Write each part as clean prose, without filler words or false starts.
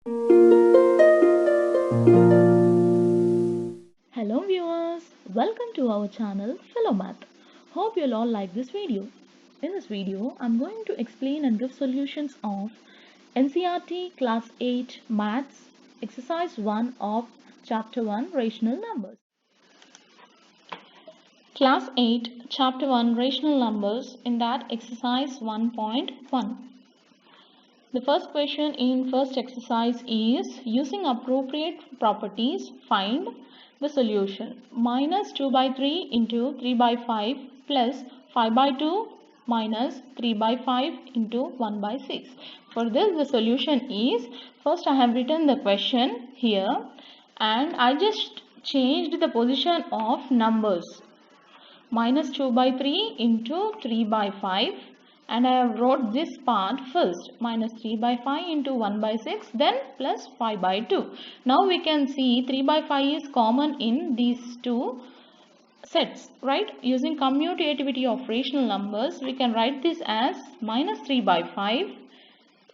Hello viewers, welcome to our channel Philomath. Hope you'll all like this video. In this video, I'm going to explain and give solutions of NCERT Class 8 Maths Exercise 1 of Chapter 1 Rational Numbers. Class 8 Chapter 1 Rational Numbers, in that exercise 1.1. The first question in first exercise is, using appropriate properties, find the solution. Minus 2 by 3 into 3 by 5 plus 5 by 2 minus 3 by 5 into 1 by 6. For this, the solution is, first I have written the question here and I just changed the position of numbers. Minus 2 by 3 into 3 by 5, and I have wrote this part first, minus 3 by 5 into 1 by 6, then plus 5 by 2. Now we can see 3 by 5 is common in these two sets, right? Using commutativity of rational numbers, we can write this as minus 3 by 5,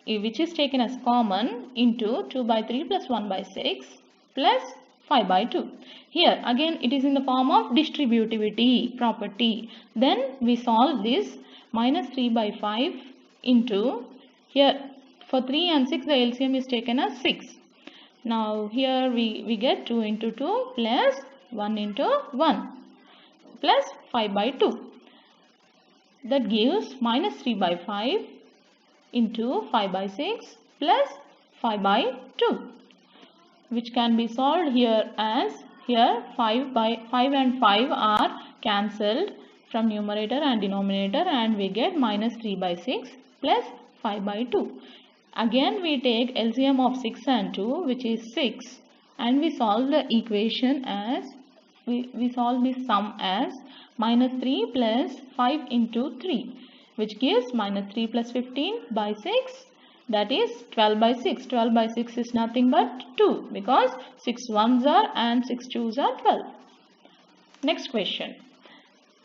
which is taken as common, into 2 by 3 plus 1 by 6 plus 5 by 2. Here again it is in the form of distributivity property. Then we solve this. Minus 3 by 5 into, here for 3 and 6 the LCM is taken as 6. Now here we get 2 into 2 plus 1 into 1 plus 5 by 2. That gives minus 3 by 5 into 5 by 6 plus 5 by 2, which can be solved here as, here 5 and 5 are cancelled from numerator and denominator, and we get minus 3 by 6 plus 5 by 2. Again we take LCM of 6 and 2, which is 6, and we solve the equation as, we solve this sum as minus 3 plus 5 into 3, which gives minus 3 plus 15 by 6, that is 12 by 6. 12 by 6 is nothing but 2, because 6 ones are and 6 twos are 12. Next question.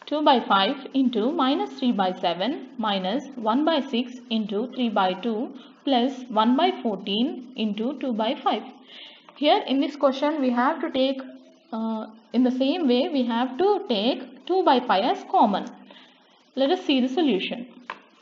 2 by 5 into minus 3 by 7 minus 1 by 6 into 3 by 2 plus 1 by 14 into 2 by 5. Here in this question we have to take, in the same way we have to take 2 by 5 as common. Let us see the solution.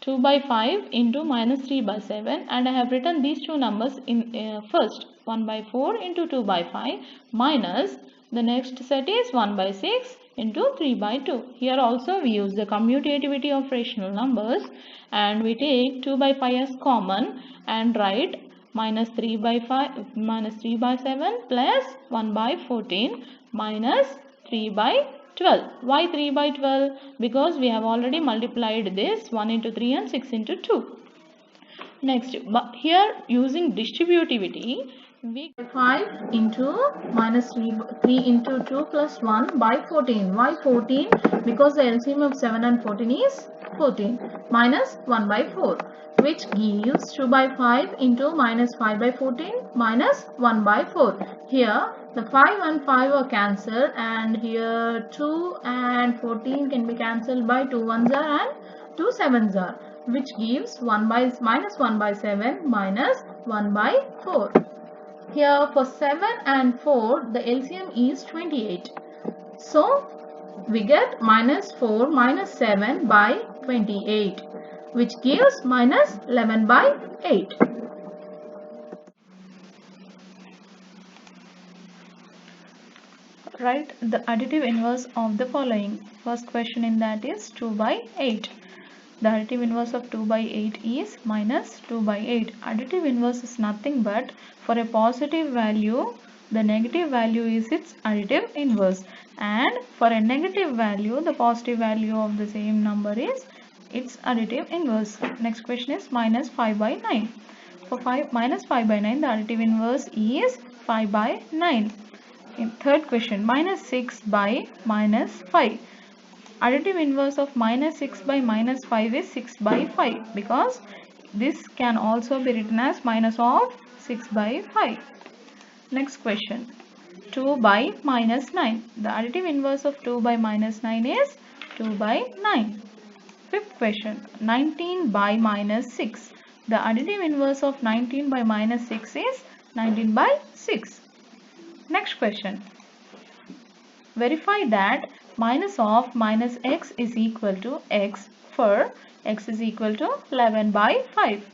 2 by 5 into minus 3 by 7, and I have written these two numbers in first, 1 by 4 into 2 by 5 minus the next set is 1 by 6 into 3 by 2. Here also we use the commutativity of rational numbers and we take 2 by 5 as common and write minus 3 by 5 minus 3 by 7 plus 1 by 14 minus 3 by 12. Why 3 by 12? Because we have already multiplied this 1 into 3 and 6 into 2. Next, but here using distributivity, we get 5 into minus 3 into 2 plus 1 by 14. Why 14? Because the LCM of 7 and 14 is 14 minus 1 by 4, which gives 2 by 5 into minus 5 by 14 minus 1 by 4. Here the 5 and 5 are cancelled, and here 2 and 14 can be cancelled by 2 ones are and 2 sevens are, which gives 1 by minus 1 by 7 minus 1 by 4. Here for 7 and 4 the LCM is 28. So we get minus 4 minus 7 by 28, which gives minus 11 by 8. Write the additive inverse of the following. First question in that is 2 by 8. The additive inverse of 2 by 8 is minus 2 by 8. Additive inverse is nothing but, for a positive value, the negative value is its additive inverse, and for a negative value, the positive value of the same number is its additive inverse. Next question is minus 5 by 9. For minus 5 by 9, the additive inverse is 5 by 9. In third question, minus 6 by minus 5. Additive inverse of minus 6 by minus 5 is 6 by 5, because this can also be written as minus of 6 by 5. Next question, 2 by minus 9. The additive inverse of 2 by minus 9 is 2 by 9. Fifth question, 19 by minus 6. The additive inverse of 19 by minus 6 is 19 by 6. Next question. Verify that minus of minus x is equal to x for x is equal to 11 by 5.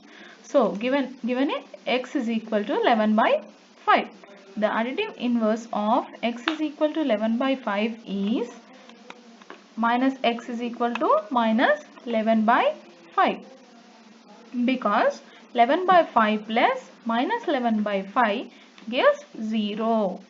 So given it x is equal to 11 by 5. The additive inverse of x is equal to 11 by 5 is minus x is equal to minus 11 by 5, because 11 by 5 plus minus 11 by 5 gives 0.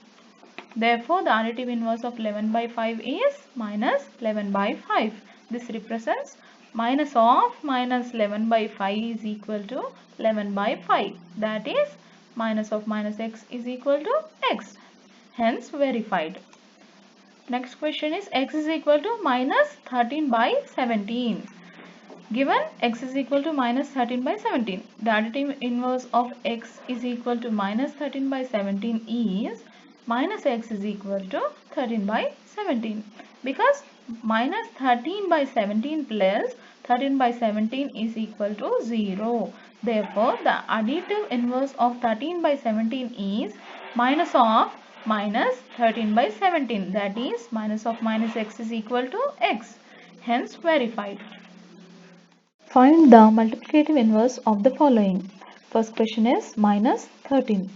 Therefore, the additive inverse of 11 by 5 is minus 11 by 5. This represents minus of minus 11 by 5 is equal to 11 by 5. That is minus of minus x is equal to x. Hence verified. Next question is x is equal to minus 13 by 17. Given x is equal to minus 13 by 17, the additive inverse of x is equal to minus 13 by 17 is minus x is equal to 13 by 17, because minus 13 by 17 plus 13 by 17 is equal to 0. Therefore, the additive inverse of 13 by 17 is minus of minus 13 by 17, that is minus of minus x is equal to x. Hence verified. Find the multiplicative inverse of the following. First question is minus 13.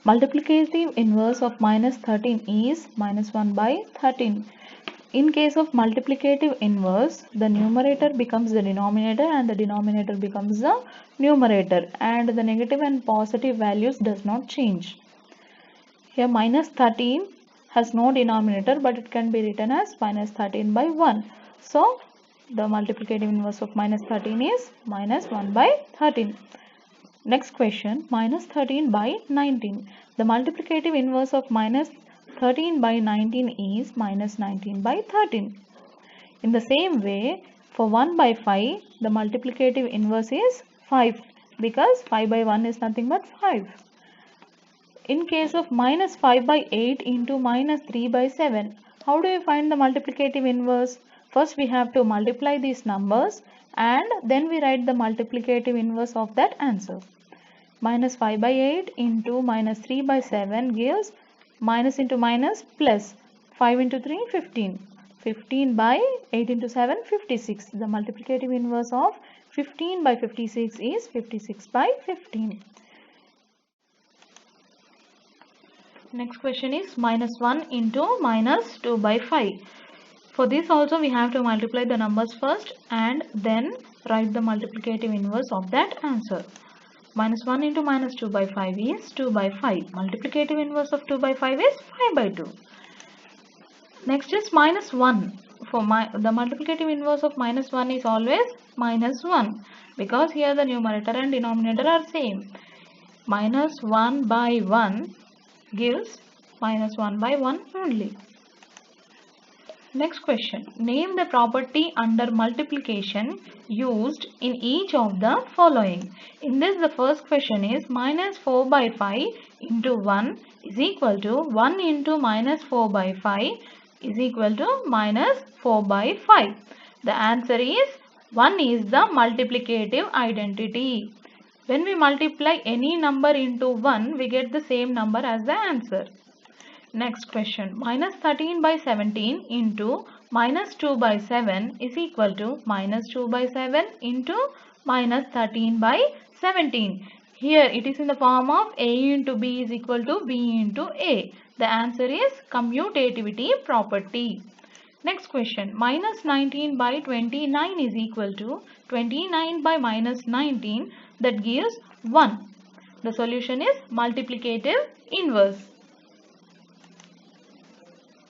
Multiplicative inverse of minus 13 is minus 1 by 13. In case of multiplicative inverse, the numerator becomes the denominator and the denominator becomes the numerator, and the negative and positive values does not change. Here minus 13 has no denominator, but it can be written as minus 13 by 1. So the multiplicative inverse of minus 13 is minus 1 by 13. Next question, minus 13 by 19. The multiplicative inverse of minus 13 by 19 is minus 19 by 13. In the same way, for 1 by 5, the multiplicative inverse is 5, because 5 by 1 is nothing but 5. In case of minus 5 by 8 into minus 3 by 7, how do you find the multiplicative inverse? First we have to multiply these numbers and then we write the multiplicative inverse of that answer. Minus 5 by 8 into minus 3 by 7 gives minus into minus plus 5 into 3 15. 15 by 8 into 7 56. The multiplicative inverse of 15 by 56 is 56 by 15. Next question is minus 1 into minus 2 by 5. For this also we have to multiply the numbers first and then write the multiplicative inverse of that answer. Minus 1 into minus 2 by 5 is 2 by 5. Multiplicative inverse of 2 by 5 is 5 by 2. Next is minus 1. For the multiplicative inverse of minus 1 is always minus 1, because here the numerator and denominator are same. Minus 1 by 1 gives minus 1 by 1 only. Next question. Name the property under multiplication used in each of the following. In this, the first question is minus 4 by 5 into 1 is equal to 1 into minus 4 by 5 is equal to minus 4 by 5. The answer is 1 is the multiplicative identity. When we multiply any number into 1, we get the same number as the answer. Next question, minus 13 by 17 into minus 2 by 7 is equal to minus 2 by 7 into minus 13 by 17. Here it is in the form of A into B is equal to B into A. The answer is commutativity property. Next question, minus 19 by 29 is equal to 29 by minus 19, that gives 1. The solution is multiplicative inverse.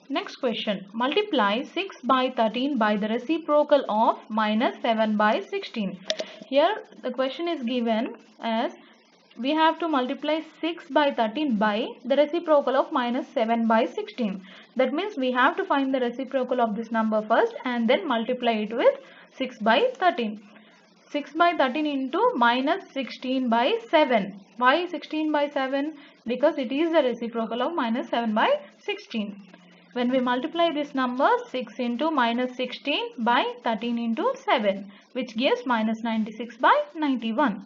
Next question, multiply 6 by 13 by the reciprocal of minus 7 by 16. Here the question is given as we have to multiply 6 by 13 by the reciprocal of minus 7 by 16. That means we have to find the reciprocal of this number first and then multiply it with 6 by 13. 6 by 13 into minus 16 by 7. Why 16 by 7? Because it is the reciprocal of minus 7 by 16. When we multiply this number, 6 into minus 16 by 13 into 7, which gives minus 96 by 91.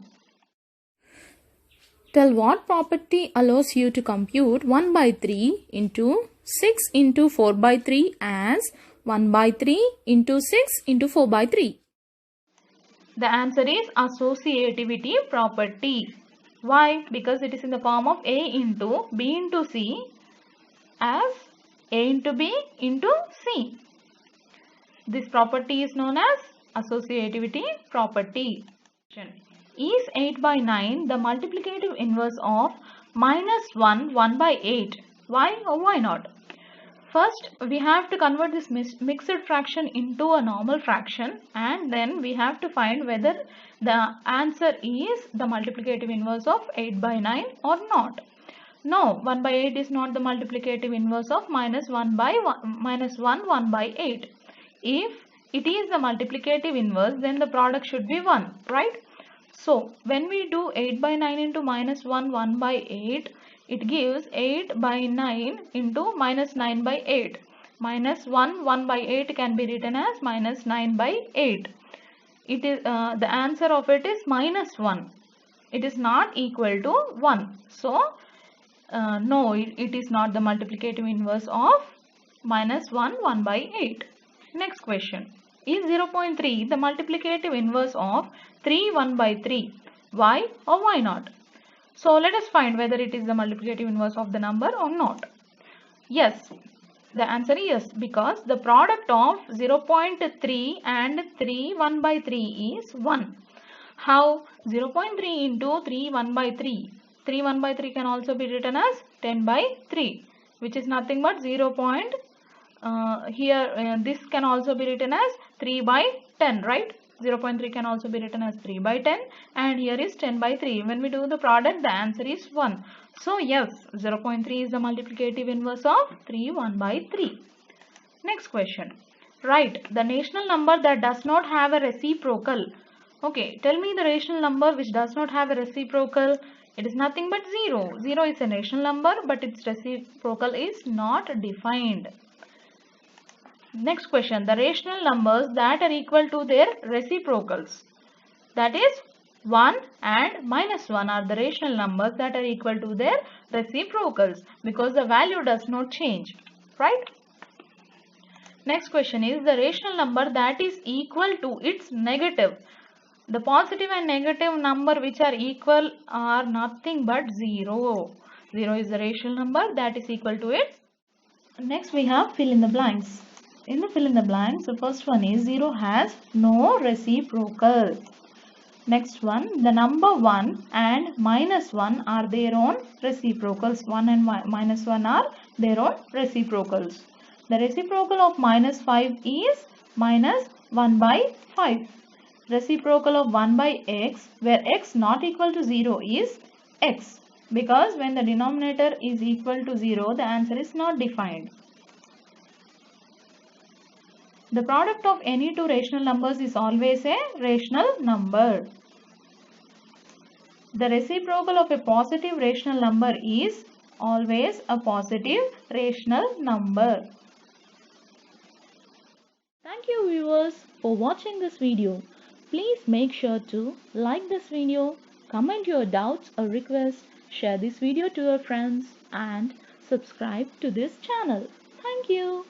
Tell what property allows you to compute 1 by 3 into 6 into 4 by 3 as 1 by 3 into 6 into 4 by 3. The answer is associativity property. Why? Because it is in the form of A into B into C as A into B into C. This property is known as associativity property. Is 8 by 9 the multiplicative inverse of minus 1 by 8? Why or why not? First, we have to convert this mixed fraction into a normal fraction, and then we have to find whether the answer is the multiplicative inverse of 8 by 9 or not. No, 1 by 8 is not the multiplicative inverse of minus 1 by 8. If it is the multiplicative inverse, then the product should be 1, right? So, when we do 8 by 9 into minus 1 by 8, it gives 8 by 9 into minus 9 by 8. Minus 1 by 8 can be written as minus 9 by 8. It is the answer of it is minus 1. It is not equal to 1. So, no, it is not the multiplicative inverse of minus 1 by 8. Next question. Is 0.3 the multiplicative inverse of 1 by 3? Why or why not? So let us find whether it is the multiplicative inverse of the number or not. Yes, the answer is yes, because the product of 0.3 and 1 by 3 is 1. How? 0.3 into 1 by 3. 1 by 3 can also be written as 10 by 3, which is nothing but 0. This can also be written as 3 by 10, right? 0.3 can also be written as 3 by 10, and here is 10 by 3. When we do the product, the answer is 1. So yes, 0.3 is the multiplicative inverse of 1 by 3. Next question. Write the rational number that does not have a reciprocal. Okay, tell me the rational number which does not have a reciprocal. It is nothing but 0. 0 is a rational number, but its reciprocal is not defined. Next question. The rational numbers that are equal to their reciprocals. That is 1 and minus 1 are the rational numbers that are equal to their reciprocals because the value does not change. Right? Next question is the rational number that is equal to its negative. The positive and negative number which are equal are nothing but 0. 0 is the rational number that is equal to it. Next we have fill in the blanks. In the fill in the blanks, the first one is 0 has no reciprocal. Next one, the number 1 and minus 1 are their own reciprocals. 1 and minus 1 are their own reciprocals. The reciprocal of minus 5 is minus 1 by 5. Reciprocal of 1 by x, where x not equal to 0 is x. Because when the denominator is equal to 0, the answer is not defined. The product of any two rational numbers is always a rational number. The reciprocal of a positive rational number is always a positive rational number. Thank you viewers for watching this video. Please make sure to like this video, comment your doubts or requests, share this video to your friends and subscribe to this channel. Thank you.